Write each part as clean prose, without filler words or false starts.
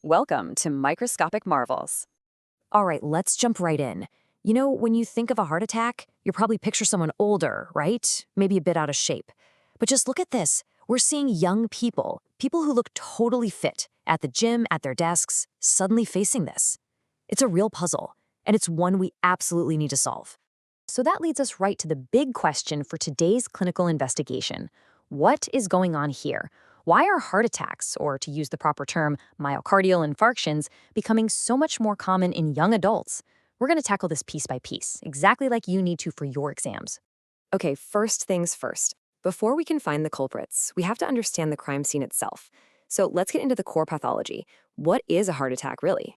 Welcome to Microscopic Marvels. All right, let's jump right in. You know, when you think of a heart attack, you probably picture someone older, right? Maybe a bit out of shape. But just look at this. We're seeing young people who look totally fit, at the gym, at their desks, suddenly facing this. It's a real puzzle, and it's one we absolutely need to solve. So that leads us right to the big question for today's clinical investigation. What is going on here? Why are heart attacks, or to use the proper term, myocardial infarctions, becoming so much more common in young adults? We're going to tackle this piece by piece, exactly like you need to for your exams. Okay, first things first. Before we can find the culprits, we have to understand the crime scene itself. So let's get into the core pathology. What is a heart attack, really?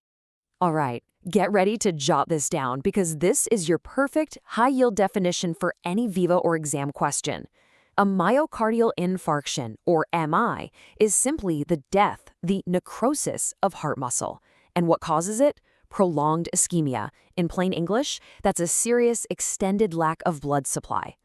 All right, get ready to jot this down because this is your perfect, high-yield definition for any Viva or exam question. A myocardial infarction, or MI, is simply the death, the necrosis of heart muscle. And what causes it? Prolonged ischemia. In plain English, that's a serious, extended lack of blood supply.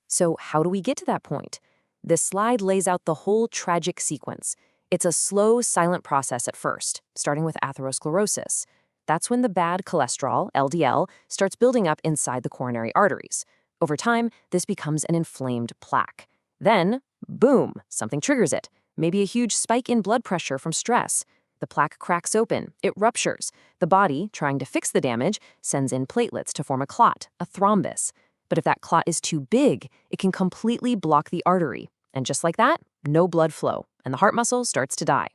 So how do we get to that point? This slide lays out the whole tragic sequence. It's a slow, silent process at first, starting with atherosclerosis. That's when the bad cholesterol, LDL, starts building up inside the coronary arteries. Over time, this becomes an inflamed plaque. Then, boom, something triggers it. Maybe a huge spike in blood pressure from stress. The plaque cracks open, it ruptures. The body, trying to fix the damage, sends in platelets to form a clot, a thrombus. But if that clot is too big, it can completely block the artery. And just like that, no blood flow, and the heart muscle starts to die.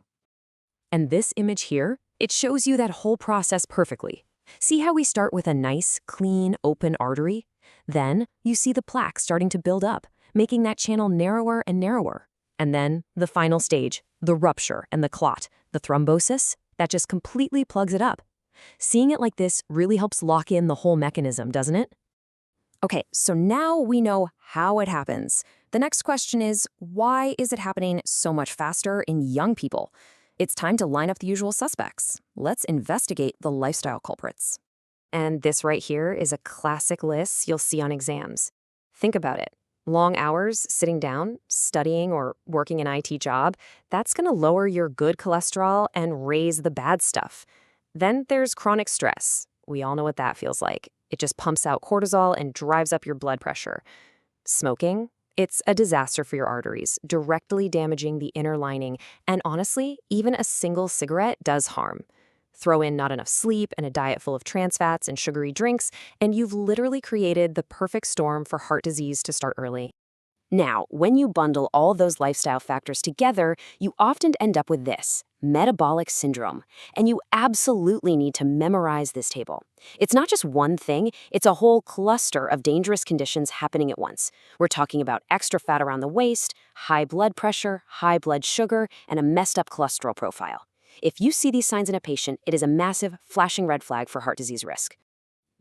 And this image here, it shows you that whole process perfectly. See how we start with a nice, clean, open artery? Then you see the plaque starting to build up, making that channel narrower and narrower. And then the final stage, the rupture and the clot, the thrombosis, that just completely plugs it up. Seeing it like this really helps lock in the whole mechanism, doesn't it? Okay, so now we know how it happens. The next question is, why is it happening so much faster in young people? It's time to line up the usual suspects. Let's investigate the lifestyle culprits. And this right here is a classic list you'll see on exams. Think about it. Long hours sitting down, studying, or working an IT job, that's going to lower your good cholesterol and raise the bad stuff. Then there's chronic stress. We all know what that feels like. It just pumps out cortisol and drives up your blood pressure. Smoking, it's a disaster for your arteries, directly damaging the inner lining, and honestly, even a single cigarette does harm. Throw in not enough sleep and a diet full of trans fats and sugary drinks, and you've literally created the perfect storm for heart disease to start early. Now, when you bundle all those lifestyle factors together, you often end up with this, metabolic syndrome. And you absolutely need to memorize this table. It's not just one thing, it's a whole cluster of dangerous conditions happening at once. We're talking about extra fat around the waist, high blood pressure, high blood sugar, and a messed up cholesterol profile. If you see these signs in a patient, it is a massive, flashing red flag for heart disease risk.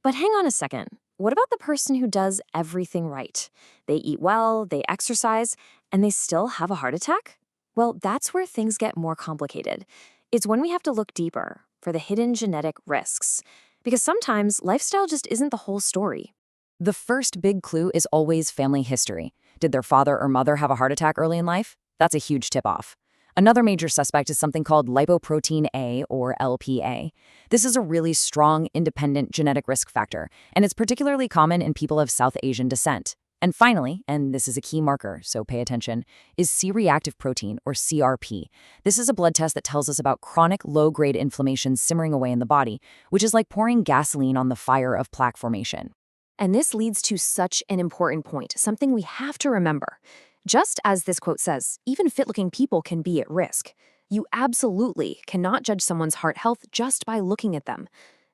But hang on a second. What about the person who does everything right? They eat well, they exercise, and they still have a heart attack? Well, that's where things get more complicated. It's when we have to look deeper for the hidden genetic risks. Because sometimes lifestyle just isn't the whole story. The first big clue is always family history. Did their father or mother have a heart attack early in life? That's a huge tip-off. Another major suspect is something called Lipoprotein A, or LPA. This is a really strong, independent genetic risk factor, and it's particularly common in people of South Asian descent. And finally, and this is a key marker, so pay attention, is C-reactive protein, or CRP. This is a blood test that tells us about chronic low-grade inflammation simmering away in the body, which is like pouring gasoline on the fire of plaque formation. And this leads to such an important point, something we have to remember. Just as this quote says, even fit-looking people can be at risk. You absolutely cannot judge someone's heart health just by looking at them.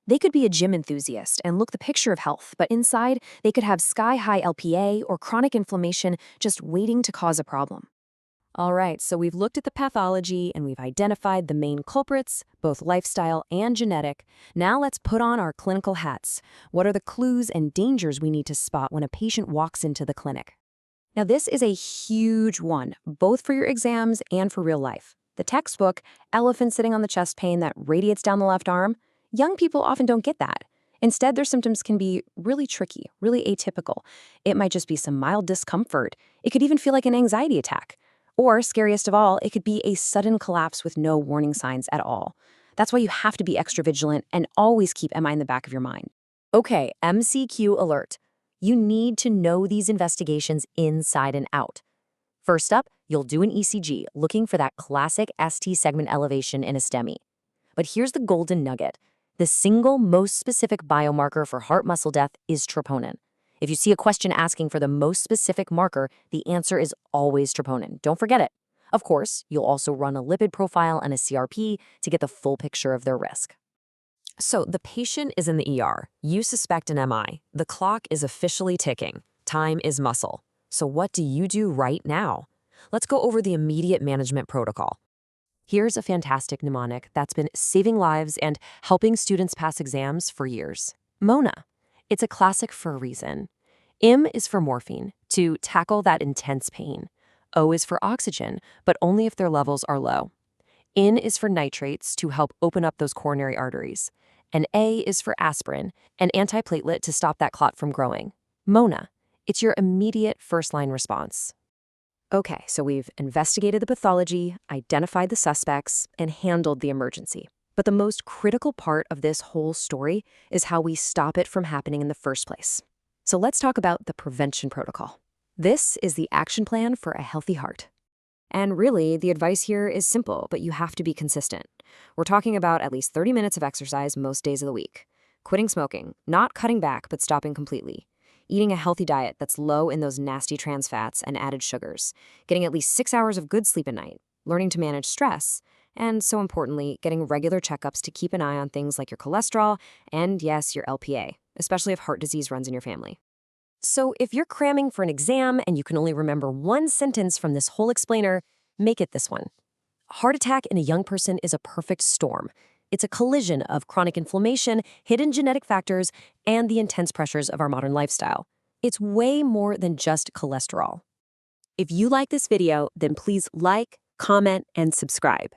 They could be a gym enthusiast and look the picture of health, but inside, they could have sky-high LPA or chronic inflammation just waiting to cause a problem. All right, so we've looked at the pathology and we've identified the main culprits, both lifestyle and genetic. Now let's put on our clinical hats. What are the clues and dangers we need to spot when a patient walks into the clinic? Now, this is a huge one, both for your exams and for real life. The textbook, elephant sitting on the chest pain that radiates down the left arm, young people often don't get that. Instead, their symptoms can be really tricky, really atypical. It might just be some mild discomfort. It could even feel like an anxiety attack. Or, scariest of all, it could be a sudden collapse with no warning signs at all. That's why you have to be extra vigilant and always keep MI in the back of your mind. Okay, MCQ alert. You need to know these investigations inside and out. First up, you'll do an ECG looking for that classic ST segment elevation in a STEMI. But here's the golden nugget. The single most specific biomarker for heart muscle death is troponin. If you see a question asking for the most specific marker, the answer is always troponin. Don't forget it. Of course, you'll also run a lipid profile and a CRP to get the full picture of their risk. So the patient is in the ER. You suspect an MI. The clock is officially ticking. Time is muscle. So what do you do right now? Let's go over the immediate management protocol. Here's a fantastic mnemonic that's been saving lives and helping students pass exams for years. MONA. It's a classic for a reason. M is for morphine, to tackle that intense pain. O is for oxygen, but only if their levels are low. N is for nitrates, to help open up those coronary arteries. And A is for aspirin, an antiplatelet to stop that clot from growing. MONA. It's your immediate first-line response. Okay, so we've investigated the pathology, identified the suspects, and handled the emergency. But the most critical part of this whole story is how we stop it from happening in the first place. So let's talk about the prevention protocol. This is the action plan for a healthy heart. And really, the advice here is simple, but you have to be consistent. We're talking about at least 30 minutes of exercise most days of the week. Quitting smoking, not cutting back, but stopping completely. Eating a healthy diet that's low in those nasty trans fats and added sugars. Getting at least 6 hours of good sleep at night. Learning to manage stress. And so importantly, getting regular checkups to keep an eye on things like your cholesterol and, yes, your LPA, especially if heart disease runs in your family. So if you're cramming for an exam and you can only remember one sentence from this whole explainer, make it this one. Heart attack in a young person is a perfect storm. It's a collision of chronic inflammation, hidden genetic factors, and the intense pressures of our modern lifestyle. It's way more than just cholesterol. If you like this video, then please like, comment, and subscribe.